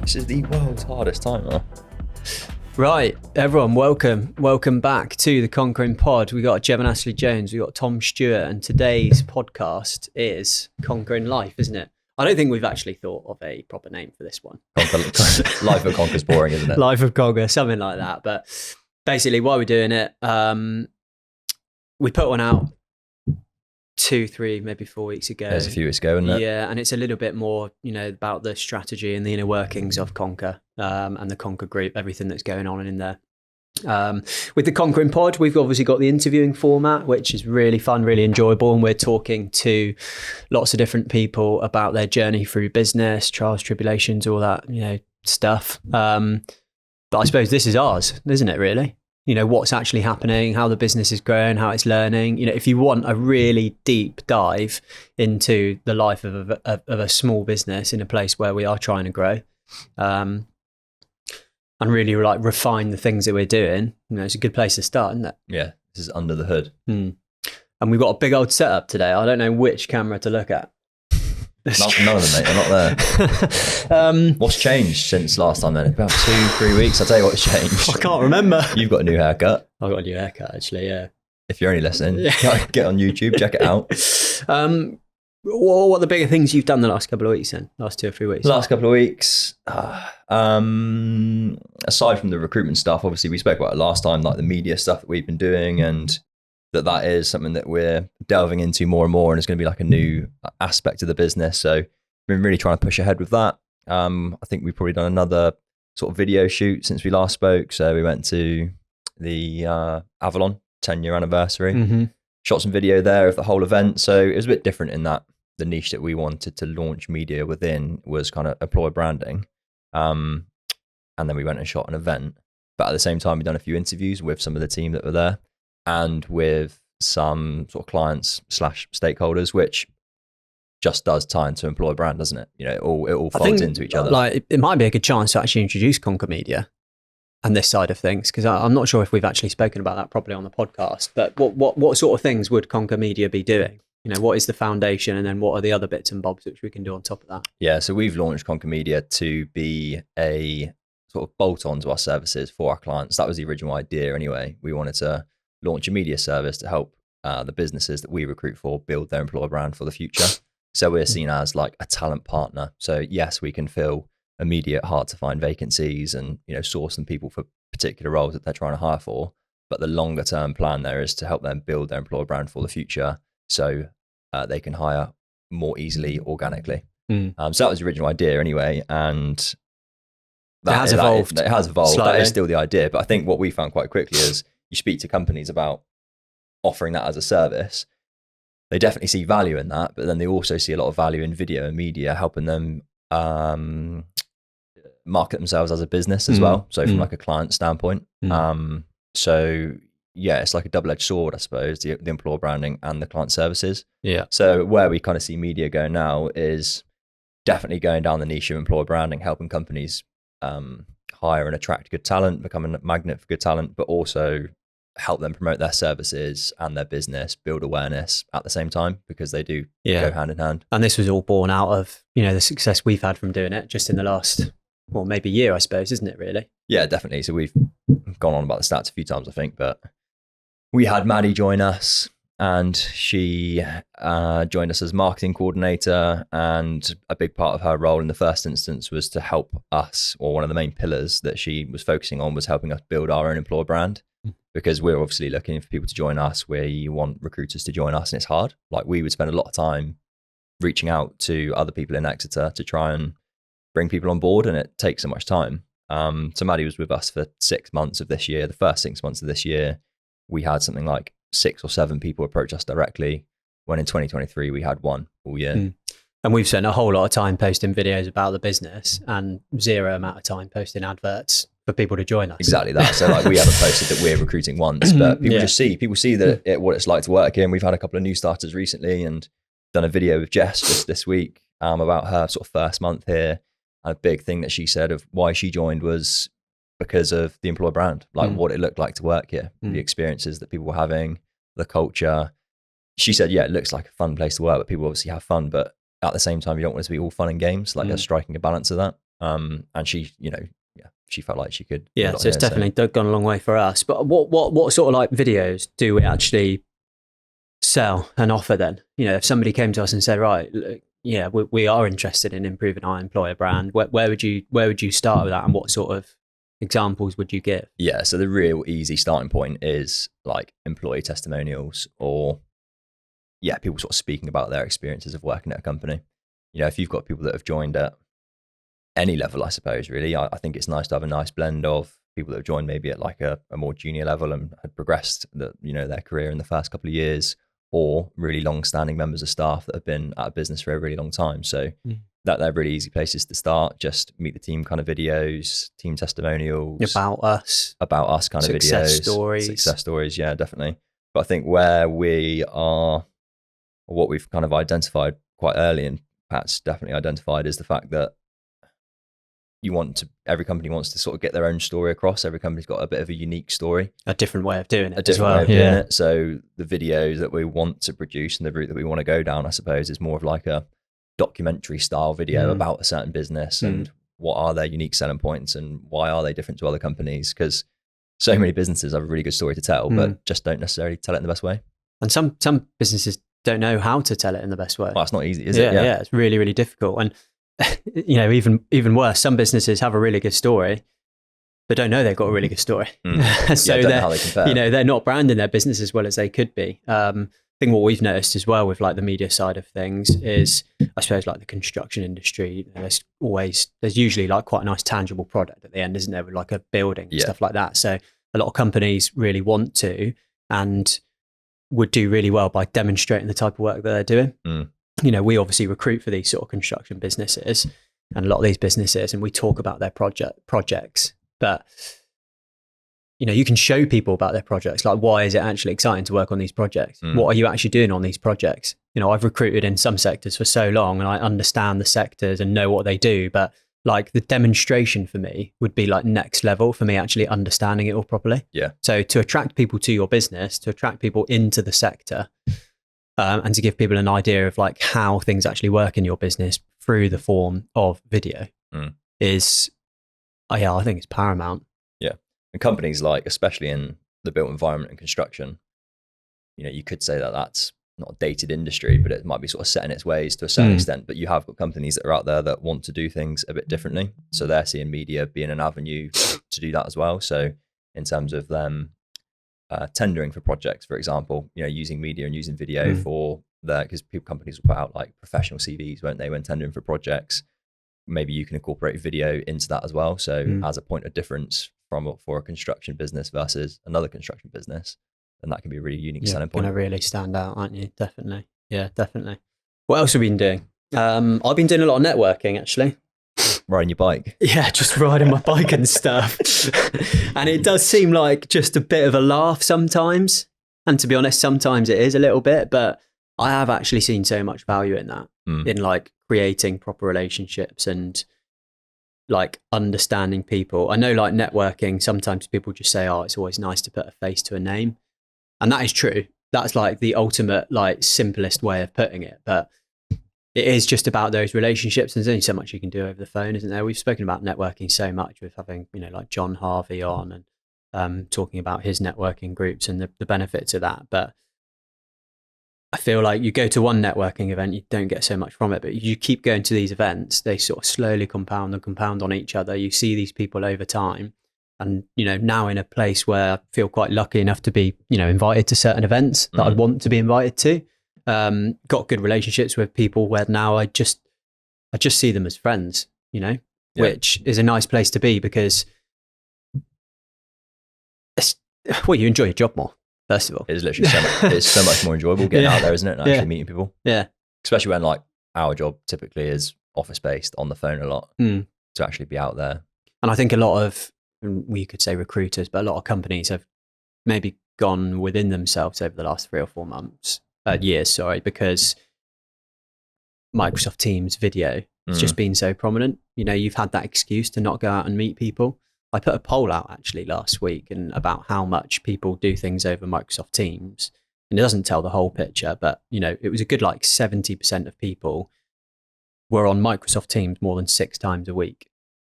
This is the world's hardest timer. Right, everyone, welcome back to the Konkering Pod. We got Jevon and Jones, we got Tom Stewart, and today's podcast is Konkering Life, isn't it? I don't think we've actually thought of a proper name for this one. Life of Konker's boring, isn't it? Life of Konker, something like that. But basically, why we're doing it, we put one out 2, 3, maybe 4 weeks ago. It was a few weeks ago, isn't it? Yeah, and it's a little bit more, about the strategy and the inner workings of Konker and the Konker Group, everything that's going on in there. With the Konkering Pod, we've obviously got the interviewing format, which is really fun, really enjoyable, and we're talking to lots of different people about their journey through business, trials, tribulations, all that, stuff. But I suppose this is ours, isn't it, really? What's actually happening, how the business is growing, how it's learning. If you want a really deep dive into the life of a small business in a place where we are trying to grow, and really refine the things that we're doing, it's a good place to start, isn't it? Yeah, this is under the hood. And we've got a big old setup today. I don't know which camera to look at. None of them, mate. They're not there. What's changed since last time then? About 2-3 weeks. I'll tell you what's changed. I can't remember. You've got a new haircut. I've got a new haircut, actually, yeah. If you're only listening, get on YouTube, check it out. What are the bigger things you've done the last couple of weeks then? Last 2 or 3 weeks? Last couple of weeks, aside from the recruitment stuff, obviously we spoke about it last time, like the media stuff that we've been doing, and that is something that we're delving into more and more, and it's going to be like a new aspect of the business. So we've been really trying to push ahead with that. I think we've probably done another sort of video shoot since we last spoke. So we went to the Avalon 10-year anniversary, shot some video there of the whole event. So it was a bit different in that the niche that we wanted to launch media within was kind of employer branding. And then we went and shot an event. But at the same time, we've done a few interviews with some of the team that were there, and with some sort of clients / stakeholders, which just does tie into employer brand, doesn't it? It all folds into each other. Like, it might be a good chance to actually introduce Konker Media and this side of things, because I'm not sure if we've actually spoken about that properly on the podcast. But what sort of things would Konker Media be doing? What is the foundation, and then what are the other bits and bobs which we can do on top of that? Yeah, so we've launched Konker Media to be a sort of bolt-on to our services for our clients. That was the original idea anyway. We wanted to launch a media service to help the businesses that we recruit for build their employer brand for the future. So we're seen as like a talent partner. So yes, we can fill immediate hard to find vacancies and source some people for particular roles that they're trying to hire for. But the longer term plan there is to help them build their employer brand for the future, so they can hire more easily organically. So that was the original idea anyway, and it has evolved. It has evolved. Slightly. That is still the idea. But I think what we found quite quickly is you speak to companies about offering that as a service, they definitely see value in that, but then they also see a lot of value in video and media, helping them market themselves as a business as well. So from like a client standpoint. So yeah, it's like a double-edged sword, I suppose, the employer branding and the client services. Yeah. So where we kind of see media going now is definitely going down the niche of employer branding, helping companies hire and attract good talent, become a magnet for good talent, but also help them promote their services and their business, build awareness at the same time, because they do go hand in hand. And this was all born out of, the success we've had from doing it just in the last, maybe year, I suppose, isn't it really? Yeah, definitely. So we've gone on about the stats a few times, I think, but we had Maddie join us, and she joined us as marketing coordinator, and a big part of her role in the first instance was to help us, or one of the main pillars that she was focusing on was helping us build our own employer brand, because we're obviously looking for people to join us. We want recruiters to join us, and it's hard. Like, we would spend a lot of time reaching out to other people in Exeter to try and bring people on board, and it takes so much time. So Maddie was with us for 6 months of this year. The first 6 months of this year, we had something like 6 or 7 people approach us directly, when in 2023 we had 1 all year. And we've spent a whole lot of time posting videos about the business and 0 amount of time posting adverts for people to join us. Exactly that. So like, we haven't posted that we're recruiting once, but people see that what it's like to work here. And we've had a couple of new starters recently, and done a video with Jess just this week about her sort of first month here. And a big thing that she said of why she joined was because of the employer brand, like what it looked like to work here, the experiences that people were having, the culture. She said, yeah, it looks like a fun place to work, but people obviously have fun, but at the same time, you don't want it to be all fun and games. Like, they're striking a balance of that. And she, she felt like she could. do a Yeah, lot so it's here, definitely gone a long way for us. But what sort of like videos do we actually sell and offer then? If somebody came to us and said, right, look, yeah, we are interested in improving our employer brand, where would you start with that, and what sort of examples would you give? Yeah, so the real easy starting point is like employee testimonials, or people sort of speaking about their experiences of working at a company. If you've got people that have joined at any level, I suppose, really, I think it's nice to have a nice blend of people that have joined maybe at like a more junior level and had progressed their career in the first couple of years, or really long-standing members of staff that have been at a business for a really long time. So that they're really easy places to start. Just meet the team kind of videos, team testimonials, About us kind of videos, success stories. Yeah, definitely. But I think where we are, or what we've kind of identified quite early, and Pat's definitely identified, is the fact that every company wants to sort of get their own story across. Every company's got a bit of a unique story, a different way of doing it, doing it. So the videos that we want to produce and the route that we want to go down, I suppose, is more of like a documentary style video about a certain business and what are their unique selling points and why are they different to other companies, because so many businesses have a really good story to tell but just don't necessarily tell it in the best way, and some businesses don't know how to tell it in the best way. Well, it's not easy, is it? Yeah, it's really, really difficult. And even worse, some businesses have a really good story but don't know they've got a really good story. So don't know how they compare. They're not branding their business as well as they could be. I think what we've noticed as well with like the media side of things is, I suppose, like the construction industry, there's usually like quite a nice tangible product at the end, isn't there, with like a building and stuff like that. So a lot of companies really want to and would do really well by demonstrating the type of work that they're doing. We obviously recruit for these sort of construction businesses and a lot of these businesses, and we talk about their projects, but you can show people about their projects. Like, why is it actually exciting to work on these projects? What are you actually doing on these projects? I've recruited in some sectors for so long and I understand the sectors and know what they do, but like the demonstration for me would be like next level for me actually understanding it all properly. Yeah. So to attract people to your business, to attract people into the sector, and to give people an idea of like how things actually work in your business through the form of video is, I think it's paramount. Yeah. And companies like, especially in the built environment and construction, you could say that that's not a dated industry, but it might be sort of set in its ways to a certain extent. But you have got companies that are out there that want to do things a bit differently. So they're seeing media being an avenue to do that as well. So in terms of them tendering for projects, for example, using media and using video for because companies will put out like professional CVs, won't they, when tendering for projects? Maybe you can incorporate video into that as well. So as a point of difference for a construction business versus another construction business, and that can be a really unique selling point. You're going to really stand out, aren't you? Definitely. Yeah, definitely. What else have you been doing? I've been doing a lot of networking, actually. Riding your bike? Yeah, just riding my bike and stuff. And it does seem like just a bit of a laugh sometimes. And to be honest, sometimes it is a little bit, but I have actually seen so much value in that, in like creating proper relationships and like understanding people. I know like networking, sometimes people just say, oh, it's always nice to put a face to a name. And that is true. That's like the ultimate, like simplest way of putting it. But it is just about those relationships. There's only so much you can do over the phone, isn't there? We've spoken about networking so much with having, like John Harvey on and talking about his networking groups and the benefits of that. But I feel like you go to one networking event, you don't get so much from it, but you keep going to these events, they sort of slowly compound on each other. You see these people over time. And, now in a place where I feel quite lucky enough to be, invited to certain events that I'd want to be invited to. Got good relationships with people where now I just see them as friends, which is a nice place to be because you enjoy your job more, first of all. It's literally it's so much more enjoyable getting out there, isn't it? And actually meeting people. Yeah. Especially when like our job typically is office based, on the phone a lot, to actually be out there. And I think a lot of, we could say recruiters, but a lot of companies have maybe gone within themselves over the last 3 or 4 years, because Microsoft Teams video has just been so prominent. You've had that excuse to not go out and meet people. I put a poll out actually last week and about how much people do things over Microsoft Teams. And it doesn't tell the whole picture, but it was a good like 70% of people were on Microsoft Teams more than 6 times a week.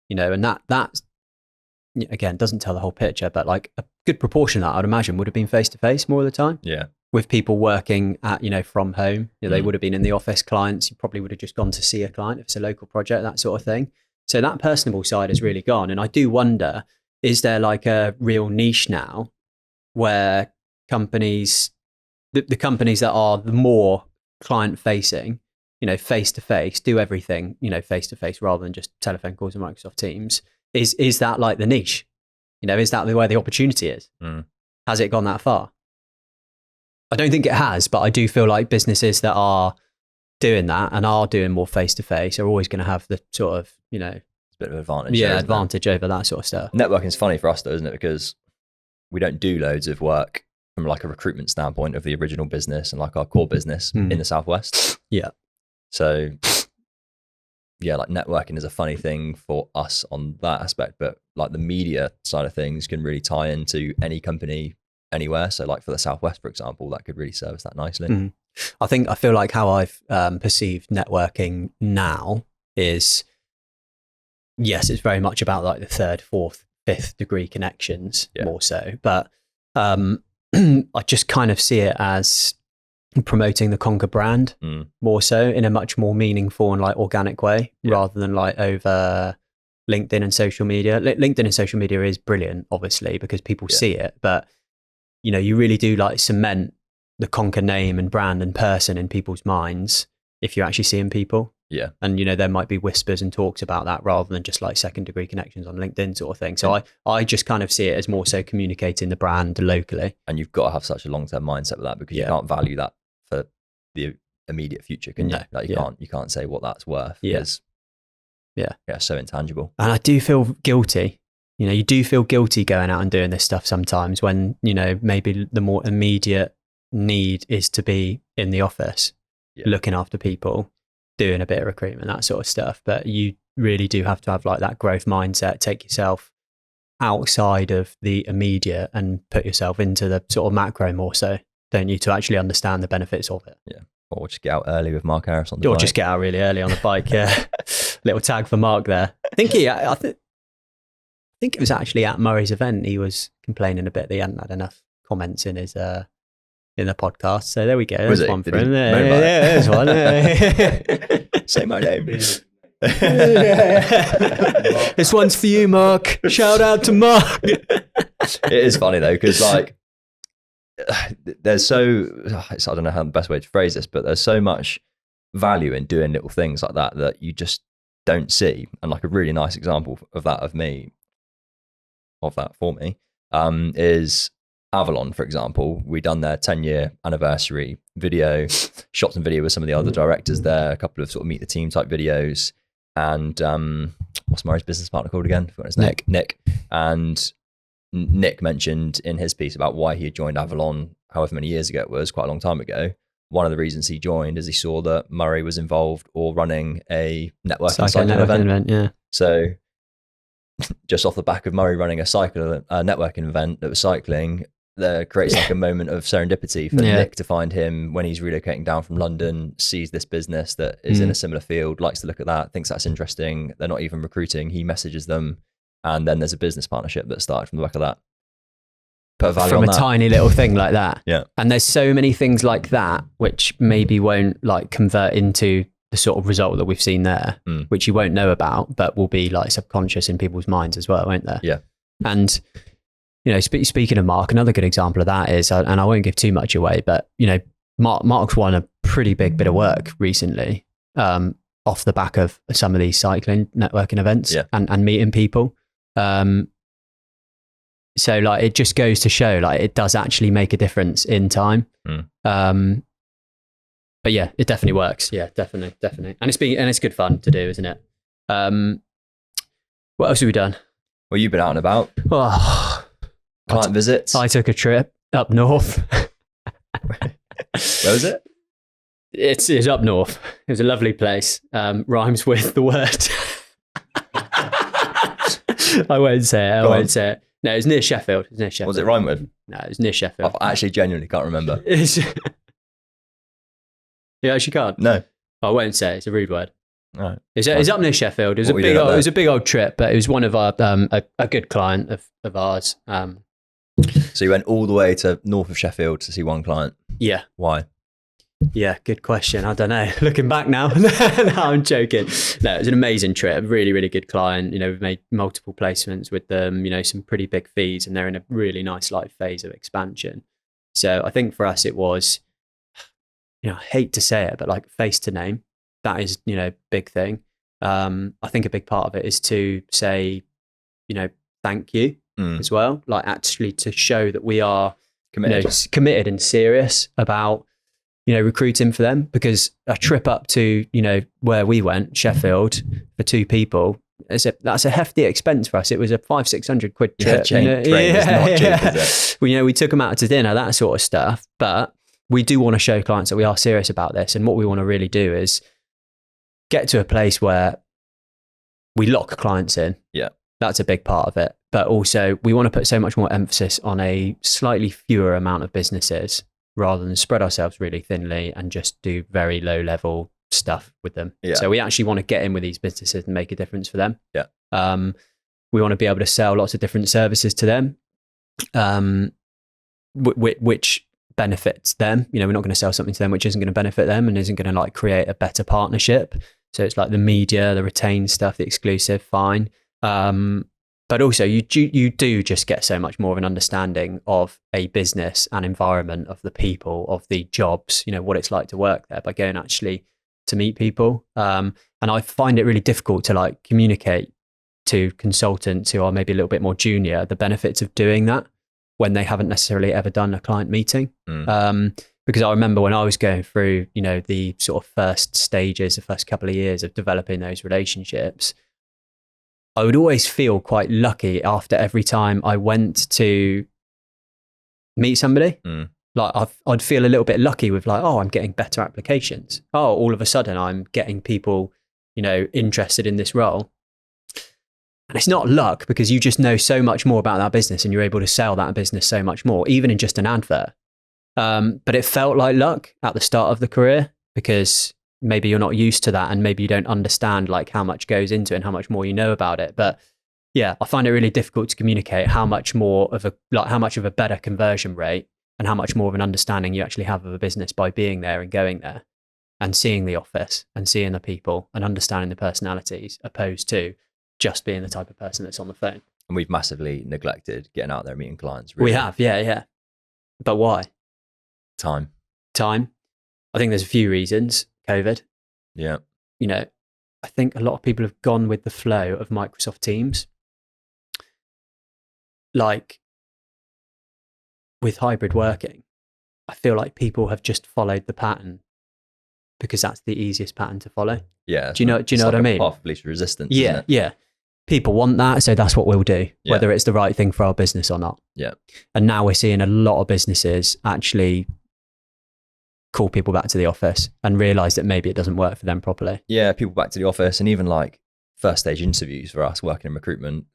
and that's, again, doesn't tell the whole picture, but like a good proportion of that, I'd imagine, would have been face to face more of the time. Yeah. With people working at, from home, they would have been in the office. Clients, you probably would have just gone to see a client if it's a local project, that sort of thing. So that personable side has really gone. And I do wonder, is there like a real niche now where companies, the companies that are the more client facing, face to face, do everything, face to face rather than just telephone calls and Microsoft Teams. Is that like the niche? Is that where the opportunity is? Has it gone that far? I don't think it has, but I do feel like businesses that are doing that and are doing more face to face are always going to have the sort of, it's a bit of an advantage. Yeah, advantage over that sort of stuff. Networking's funny for us though, isn't it? Because we don't do loads of work from like a recruitment standpoint of the original business and like our core business in the Southwest. Yeah. So yeah, like networking is a funny thing for us on that aspect, but like the media side of things can really tie into any company anywhere. So like for the Southwest, for example, that could really service that nicely. I feel like how I've perceived networking now is, yes, it's very much about like the third, fourth, fifth degree connections more so, but I just kind of see it as promoting the Konker brand more so in a much more meaningful and like organic way rather than like over LinkedIn and social media. LinkedIn and social media is brilliant, obviously, because people see it, but you really do like cement the Konker name and brand and person in people's minds if you're actually seeing people. Yeah. And, there might be whispers and talks about that rather than just like second degree connections on LinkedIn sort of thing. So I just kind of see it as more so communicating the brand locally. And you've got to have such a long-term mindset with that because you can't value that for the immediate future, can you? Like you can't say what that's worth because so intangible. And I do feel guilty. You do feel guilty going out and doing this stuff sometimes when, maybe the more immediate need is to be in the office, looking after people, doing a bit of recruitment, that sort of stuff. But you really do have to have like that growth mindset, take yourself outside of the immediate and put yourself into the sort of macro more so, don't you, to actually understand the benefits of it. Yeah. Or just get out early with Mark Harris on the bike. Or just get out really early on the bike, yeah. Little tag for Mark there. I think it was actually at Murray's event. He was complaining a bit that he hadn't had enough comments in his in the podcast. So there we go. There's one for him. There's one. Say my name. This one's for you, Mark. Shout out to Mark. It is funny though, because like there's I don't know how the best way to phrase this, but there's so much value in doing little things like that you just don't see. And like a really nice example of that for me is Avalon, for example. We done their 10-year anniversary video, shot some video with some of the other directors there, a couple of sort of meet the team type videos, and what's Murray's business partner called again? I forgot his name. Nick. And Nick mentioned in his piece about why he had joined Avalon however many years ago it was, quite a long time ago. One of the reasons he joined is he saw that Murray was involved or running a networking event. Yeah. So just off the back of Murray running a networking event that was cycling, there creates like a moment of serendipity for Nick to find him when he's relocating down from London, sees this business that is in a similar field, likes to look at that, thinks that's interesting. They're not even recruiting. He messages them, and then there's a business partnership that started from the back of that. Put value from on a that. Tiny little thing like that. Yeah. And there's so many things like that which maybe won't like convert into the sort of result that we've seen there, which you won't know about, but will be like subconscious in people's minds as well, won't there? Yeah. And, speaking of Mark, another good example of that is, and I won't give too much away, but, Mark's won a pretty big bit of work recently off the back of some of these cycling networking events and meeting people. So like, it just goes to show like it does actually make a difference in time. But yeah, it definitely works. Yeah, definitely. And it's good fun to do, isn't it? What else have we done? Well, you've been out and about. Client visits. I took a trip up north. Where was it? It's up north. It was a lovely place. Rhymes with the word. I won't say it. No, it was near Sheffield. Was it rhyme with? No, it was near Sheffield. I actually genuinely can't remember. Yeah, she can't. No. I won't say it. It's a rude word. All right. It's up near Sheffield. It was a big old trip, but it was one of our a good client of ours. So you went all the way to north of Sheffield to see one client. Yeah. Why? Yeah, good question. I don't know. Looking back now, no, I'm joking. No, it was an amazing trip. Really, really good client. We've made multiple placements with them. Some pretty big fees, and they're in a really nice phase of expansion. So I think for us, it was, I hate to say it, but face to name. That is, big thing. I think a big part of it is to say, thank you as well. Actually to show that we are committed and serious about, recruiting for them, because a trip up to, where we went, Sheffield, for 2 people, that's a hefty expense for us. It was a 500-600 quid trip. Train is not cheap, is it? We took them out to dinner, that sort of stuff. But we do want to show clients that we are serious about this. And what we want to really do is get to a place where we lock clients in. Yeah. That's a big part of it. But also we want to put so much more emphasis on a slightly fewer amount of businesses, rather than spread ourselves really thinly and just do very low level stuff with them. Yeah. So we actually want to get in with these businesses and make a difference for them. Yeah. We want to be able to sell lots of different services to them, which benefits them. We're not going to sell something to them which isn't going to benefit them and isn't going to create a better partnership. So it's the media, the retained stuff, the exclusive, fine. But also you do just get so much more of an understanding of a business and environment, of the people, of the jobs, what it's like to work there by going actually to meet people. And I find it really difficult to communicate to consultants who are maybe a little bit more junior the benefits of doing that when they haven't necessarily ever done a client meeting. Because I remember when I was going through, the sort of first stages, the first couple of years of developing those relationships, I would always feel quite lucky after every time I went to meet somebody. I'd feel a little bit lucky with I'm getting better applications. All of a sudden I'm getting people, interested in this role. And it's not luck, because you just know so much more about that business and you're able to sell that business so much more, even in just an advert. But it felt like luck at the start of the career, because maybe you're not used to that and maybe you don't understand how much goes into it and how much more you know about it. But yeah, I find it really difficult to communicate how much more of how much of a better conversion rate and how much more of an understanding you actually have of a business by being there and going there and seeing the office and seeing the people and understanding the personalities, opposed to just being the type of person that's on the phone. And we've massively neglected getting out there meeting clients. Really. We have, yeah. But why? Time. I think there's a few reasons. COVID. Yeah. I think a lot of people have gone with the flow of Microsoft Teams. With hybrid working, I feel like people have just followed the pattern because that's the easiest pattern to follow. Yeah. Do you know what I mean? Path of least resistance. Yeah. Isn't it? Yeah. People want that, so that's what we'll do, whether it's the right thing for our business or not. Yeah. And now we're seeing a lot of businesses actually call people back to the office and realize that maybe it doesn't work for them properly. Yeah, people back to the office, and even first stage interviews for us working in recruitment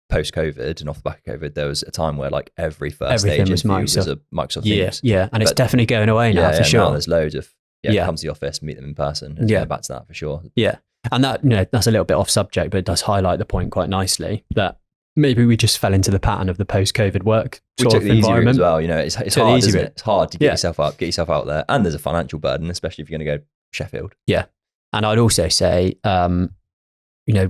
post-COVID and off the back of COVID, there was a time where every first stage interview was a Microsoft Teams. Yeah, and it's definitely going away now for sure. Now there's loads of come to the office, meet them in person, and go back to that for sure. Yeah, and that that's a little bit off subject, but it does highlight the point quite nicely that maybe we just fell into the pattern of the post-COVID work sort of environment as well. It's hard, isn't it? It's hard to get yourself out there, and there's a financial burden, especially if you're going to go Sheffield. Yeah, and I'd also say,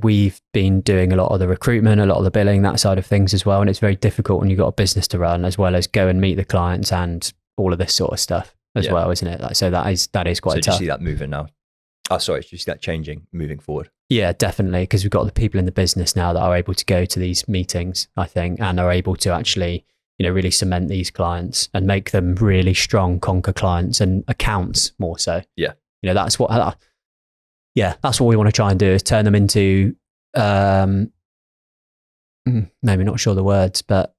we've been doing a lot of the recruitment, a lot of the billing, that side of things as well, and it's very difficult when you've got a business to run as well as go and meet the clients and all of this sort of stuff as well, isn't it? So that is quite tough. Do you see that moving now? Do you see that changing moving forward? Yeah, definitely, because we've got the people in the business now that are able to go to these meetings, I think, and are able to actually, really cement these clients and make them really strong Konker clients and accounts more so. Yeah. That's what we want to try and do, is turn them into, maybe not sure the words, but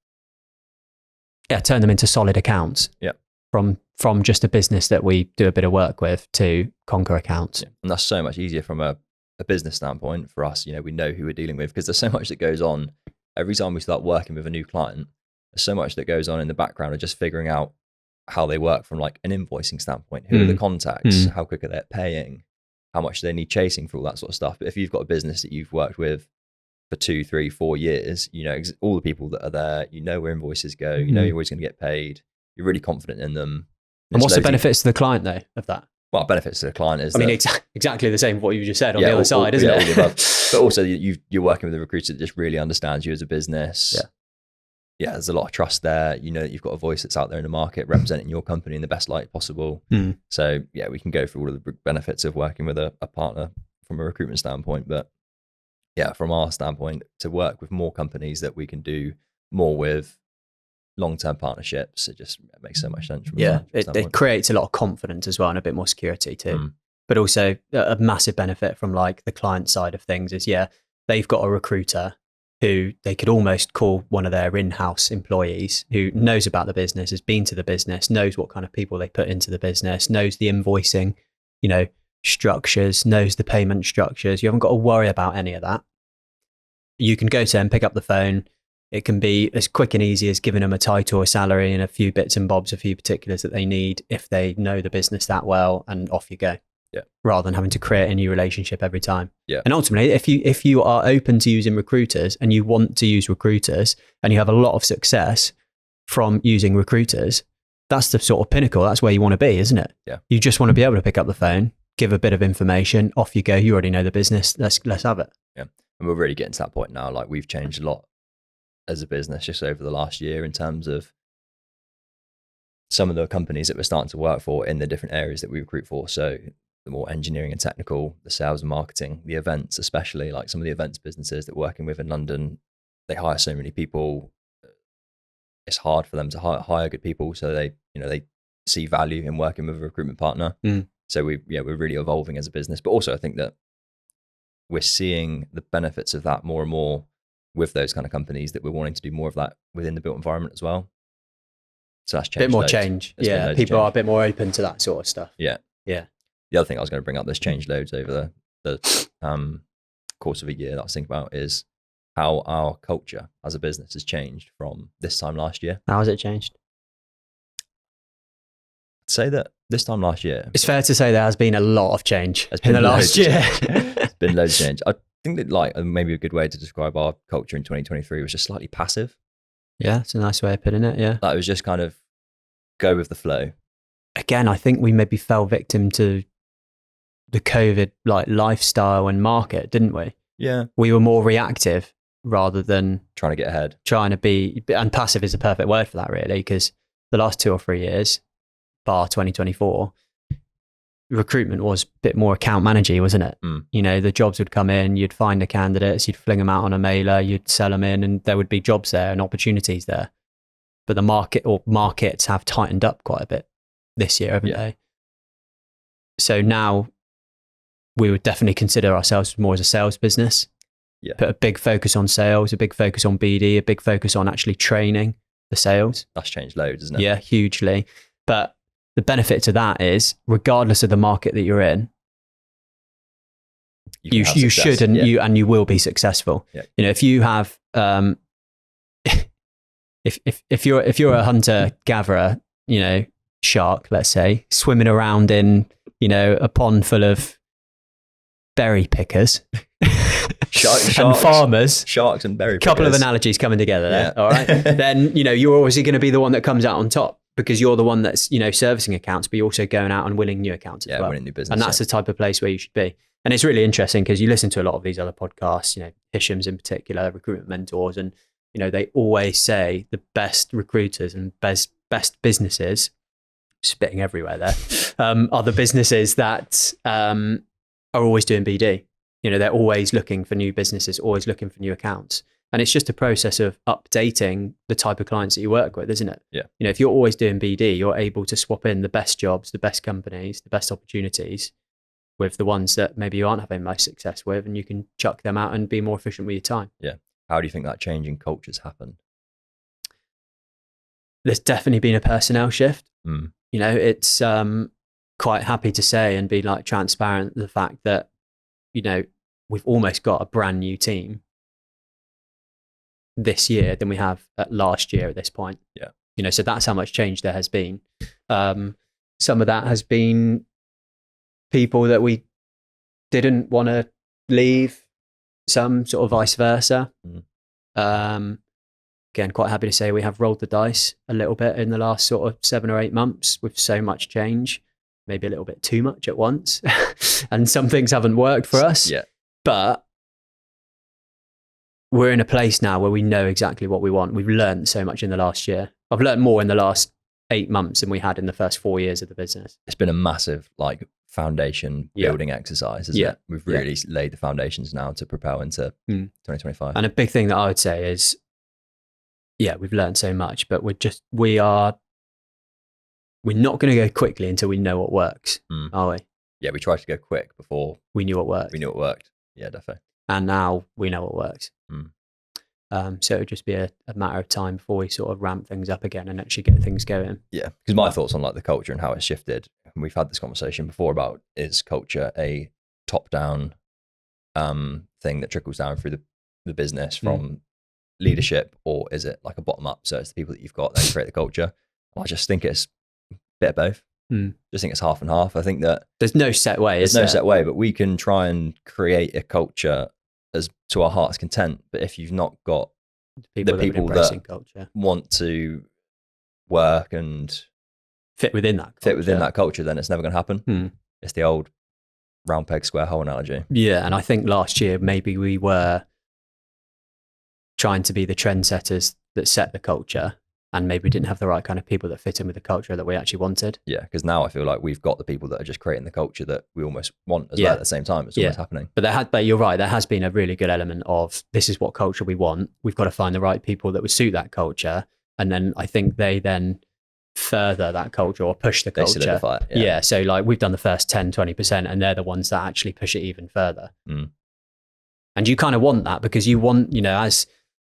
turn them into solid accounts. Yeah. From just a business that we do a bit of work with to Konker accounts. Yeah. And that's so much easier from a business standpoint for us. We know who we're dealing with, because there's so much that goes on every time we start working with a new client. There's so much that goes on in the background of just figuring out how they work from an invoicing standpoint. Who are the contacts? How quick are they paying? how much they need chasing for all that sort of stuff. But if you've got a business that you've worked with for 2, 3, 4 years, you know all the people that are there, you know where invoices go, you know you're always going to get paid, you're really confident in them. And what's the benefits to the client though of that? Well, benefits to the client is, exactly the same what you just said on the other side, isn't it? But also you're working with a recruiter that just really understands you as a business. Yeah, there's a lot of trust there. You know that you've got a voice that's out there in the market representing your company in the best light possible. So yeah, we can go through all of the benefits of working with a partner from a recruitment standpoint. But yeah, from our standpoint, to work with more companies that we can do more with, long-term partnerships, it just makes so much sense. From it creates a lot of confidence as well and a bit more security too. But also a massive benefit from like the client side of things is they've got a recruiter who they could almost call one of their in-house employees, who knows about the business, has been to the business, knows what kind of people they put into the business, knows the invoicing, you know, structures, knows the payment structures. You haven't got to worry about any of that. You can go to them, pick up the phone. It can be as quick and easy as giving them a title, a salary, and a few bits and bobs, a few particulars that they need if they know the business that well, and off you go. Yeah. Rather than having to create a new relationship every time. Yeah. And ultimately, if you are open to using recruiters and you want to use recruiters and you have a lot of success from using recruiters, that's the sort of pinnacle. That's where you want to be, isn't it? Yeah. You just want to be able to pick up the phone, give a bit of information, off you go. You already know the business. Let's have it. Yeah. And we're really getting to that point now. Like we've changed a lot as a business just over the last year in terms of some of the companies that we're starting to work for in the different areas that we recruit for. So the more engineering and technical, the sales and marketing, the events, especially like some of the events businesses that we're working with in London, they hire so many people. It's hard for them to hire good people. So they see value in working with a recruitment partner. So we're really evolving as a business, but also I think that we're seeing the benefits of that more and more with those kind of companies, that we're wanting to do more of that within the built environment as well. So that's changed. A bit more change. Yeah. People are a bit more open to that sort of stuff. Yeah. Yeah. The other thing I was going to bring up that's changed loads over the course of a year that I was thinking about is how our culture as a business has changed from this time last year. How has it changed? I'd say that this time last year, it's fair to say there has been a lot of change in the last year. There's been loads of change. I think that like maybe a good way to describe our culture in 2023 was just slightly passive. Yeah, it's a nice way of putting it. Yeah. That was just kind of go with the flow. Again, I think we maybe fell victim to the COVID like lifestyle and market, didn't we? Yeah. We were more reactive rather than trying to get ahead. Trying to be, and passive is the perfect word for that really, because the last 2 or 3 years, bar 2024, recruitment was a bit more account manager, wasn't it? You know, the jobs would come in, you'd find the candidates, you'd fling them out on a mailer, you'd sell them in, and there would be jobs there and opportunities there. But the markets have tightened up quite a bit this year, haven't they? So now we would definitely consider ourselves more as a sales business. Yeah. Put a big focus on sales, a big focus on BD, a big focus on actually training the sales. That's changed loads, isn't it? Yeah, hugely. But the benefit to that is, regardless of the market that you're in, you should and you will be successful. Yeah. You know, if you have if you're a hunter gatherer, you know, shark, let's say, swimming around in, you know, a pond full of berry pickers. Sharks, and farmers, sharks and berry pickers. Couple of analogies coming together there. All right. Then, you know, you're obviously going to be the one that comes out on top, because you're the one that's, you know, servicing accounts, but you're also going out and winning new accounts as well. Winning new business. And that's the type of place where you should be. And it's really interesting because you listen to a lot of these other podcasts, you know, Hisham's in particular, recruitment mentors, and, you know, they always say the best recruiters and best businesses, spitting everywhere there, are the businesses that are always doing BD. You know, they're always looking for new businesses, always looking for new accounts. And it's just a process of updating the type of clients that you work with, isn't it? Yeah. You know, if you're always doing BD, you're able to swap in the best jobs, the best companies, the best opportunities with the ones that maybe you aren't having most success with, and you can chuck them out and be more efficient with your time. Yeah. How do you think that change in culture's happened? There's definitely been a personnel shift. You know, it's quite happy to say and be like transparent, the fact that, you know, we've almost got a brand new team this year than we have last year at this point. Yeah. You know, so that's how much change there has been. Some of that has been people that we didn't want to leave, some sort of vice versa. Again, quite happy to say we have rolled the dice a little bit in the last sort of 7 or 8 months with so much change, maybe a little bit too much at once. And some things haven't worked for us. Yeah. But we're in a place now where we know exactly what we want. We've learned so much in the last year. I've learned more in the last 8 months than we had in the first 4 years of the business. It's been a massive like foundation building exercise, isn't it? We've really laid the foundations now to propel into 2025. And a big thing that I would say is, we've learned so much, but we're not going to go quickly until we know what works, are we? Yeah, we tried to go quick before we knew what worked. Yeah, definitely. And now we know what works. So it would just be a matter of time before we sort of ramp things up again and actually get things going. Yeah, because my thoughts on like the culture and how it's shifted, and we've had this conversation before about, is culture a top-down thing that trickles down through the business from leadership, or is it like a bottom-up? So it's the people that you've got that create the culture. I just think it's a bit of both. Just think it's half and half. I think that there's no set way. There's no set way, but we can try and create a culture as to our heart's content. But if you've not got the people that culture want to work and fit within that culture, then it's never going to happen. It's the old round peg, square hole analogy. Yeah, and I think last year maybe we were trying to be the trendsetters that set the culture, and maybe we didn't have the right kind of people that fit in with the culture that we actually wanted. Yeah, because now I feel like we've got the people that are just creating the culture that we almost want as well at the same time. It's always happening. But you're right, there has been a really good element of, this is what culture we want. We've got to find the right people that would suit that culture. And then I think they then further that culture or push the culture. They solidify it. Yeah, so like we've done the first 10, 20%, and they're the ones that actually push it even further. And you kind of want that, because you want, as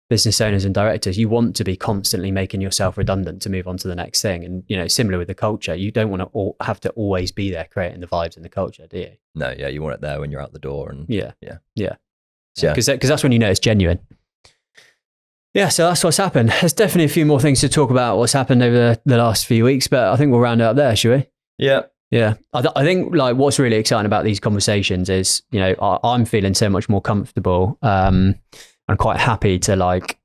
business owners and directors, you want to be constantly making yourself redundant to move on to the next thing. And, similar with the culture, you don't want to have to always be there creating the vibes in the culture, do you? No, yeah, you want it there when you're out the door. And Yeah. So, because that's when you know it's genuine. Yeah, so that's what's happened. There's definitely a few more things to talk about what's happened over the last few weeks, but I think we'll round it up there, shall we? Yeah. Yeah. I think like what's really exciting about these conversations is, I'm feeling so much more comfortable. I'm quite happy to like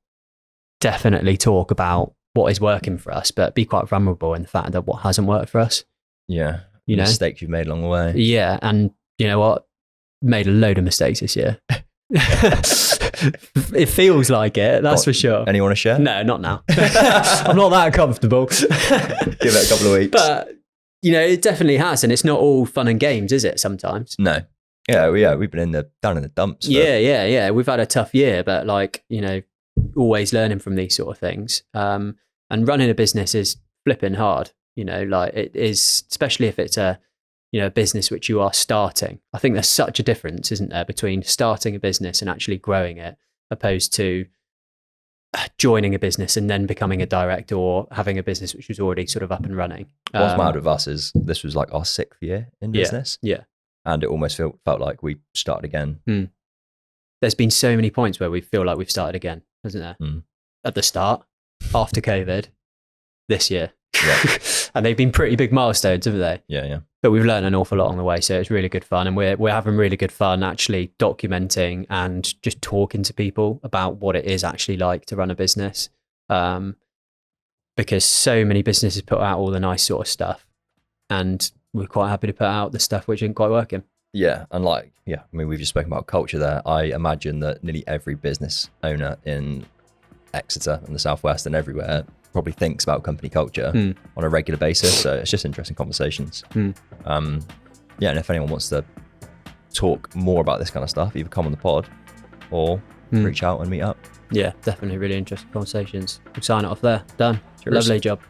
definitely talk about what is working for us, but be quite vulnerable in the fact that what hasn't worked for us. Yeah. Mistakes you've made along the way. Yeah. And you know what? Made a load of mistakes this year. It feels like it, that's for sure. And you want to share? No, not now. I'm not that comfortable. Give it a couple of weeks. But, it definitely has. And it's not all fun and games, is it, sometimes? No. Yeah, we've been down in the dumps. Yeah. We've had a tough year, but always learning from these sort of things. And running a business is flipping hard. It is, especially if it's a business which you are starting. I think there's such a difference, isn't there, between starting a business and actually growing it, opposed to joining a business and then becoming a director or having a business which was already sort of up and running. What's mad with us is this was like our 6th year in business. Yeah. And it almost felt like we started again. There's been so many points where we feel like we've started again, hasn't there? At the start, after COVID, this year. Yeah. And they've been pretty big milestones, haven't they? Yeah. But we've learned an awful lot along the way, so it's really good fun. And we're having really good fun actually documenting and just talking to people about what it is actually like to run a business. Because so many businesses put out all the nice sort of stuff, and we're quite happy to put out the stuff which isn't quite working. Yeah, and we've just spoken about culture there. I imagine that nearly every business owner in Exeter and the Southwest and everywhere probably thinks about company culture on a regular basis. So it's just interesting conversations. And if anyone wants to talk more about this kind of stuff, either come on the pod or reach out and meet up. Yeah, definitely really interesting conversations. We'll sign it off there. Done. Cheers. Lovely job.